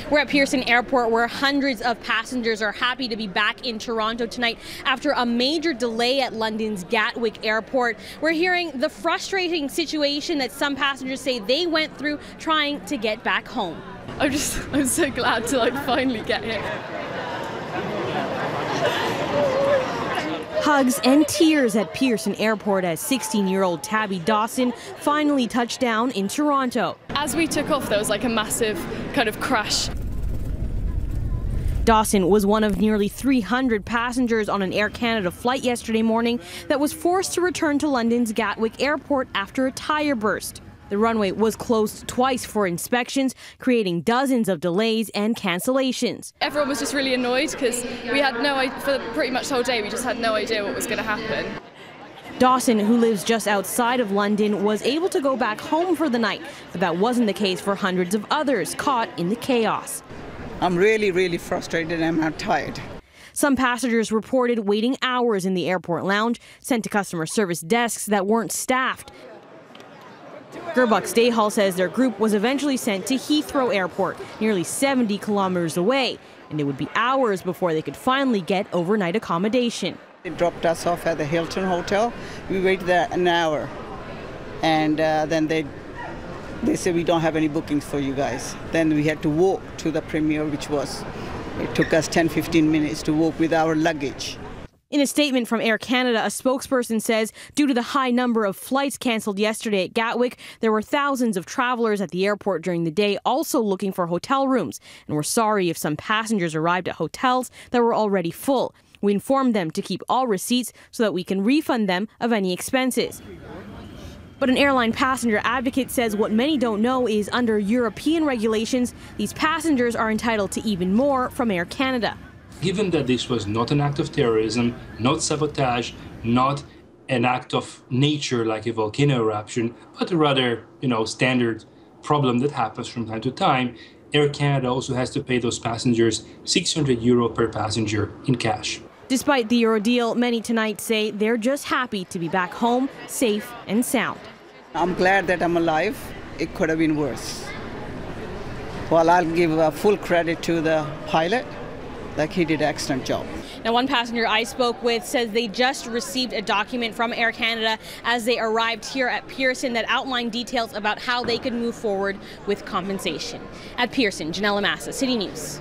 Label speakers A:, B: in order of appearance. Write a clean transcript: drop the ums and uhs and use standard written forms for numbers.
A: We're at Pearson Airport, where hundreds of passengers are happy to be back in Toronto tonight after a major delay at London's Gatwick Airport. We're hearing the frustrating situation that some passengers say they went through trying to get back home.
B: I'm so glad to finally get here.
A: Hugs and tears at Pearson Airport as 16-year-old Tabby Dawson finally touched down in Toronto.
B: As we took off, there was a massive kind of crash.
A: Dawson was one of nearly 300 passengers on an Air Canada flight yesterday morning that was forced to return to London's Gatwick Airport after a tire burst. The runway was closed twice for inspections, creating dozens of delays and cancellations.
B: Everyone was just really annoyed because we had no idea, for pretty much the whole day, we just had no idea what was going to happen.
A: Dawson, who lives just outside of London, was able to go back home for the night, but that wasn't the case for hundreds of others caught in the chaos.
C: I'm really frustrated and I'm tired.
A: Some passengers reported waiting hours in the airport lounge, sent to customer service desks that weren't staffed. Gerbuck Stayhall says their group was eventually sent to Heathrow Airport, nearly 70 kilometers away, and it would be hours before they could finally get overnight accommodation.
C: They dropped us off at the Hilton Hotel. We waited there an hour, and then they said, we don't have any bookings for you guys. Then we had to walk to the Premier, it took us 10-15 minutes to walk with our luggage.
A: In a statement from Air Canada, a spokesperson says due to the high number of flights cancelled yesterday at Gatwick, there were thousands of travelers at the airport during the day also looking for hotel rooms, and we're sorry if some passengers arrived at hotels that were already full. We informed them to keep all receipts so that we can refund them of any expenses. But an airline passenger advocate says what many don't know is under European regulations, these passengers are entitled to even more from Air Canada.
D: Given that this was not an act of terrorism, not sabotage, not an act of nature like a volcano eruption, but a rather, standard problem that happens from time to time, Air Canada also has to pay those passengers €600 per passenger in cash.
A: Despite the ordeal, many tonight say they're just happy to be back home, safe and sound.
C: I'm glad that I'm alive. It could have been worse. Well, I'll give full credit to the pilot. He did an excellent job.
A: Now, one passenger I spoke with says they just received a document from Air Canada as they arrived here at Pearson that outlined details about how they could move forward with compensation. At Pearson, Janella Massa, City News.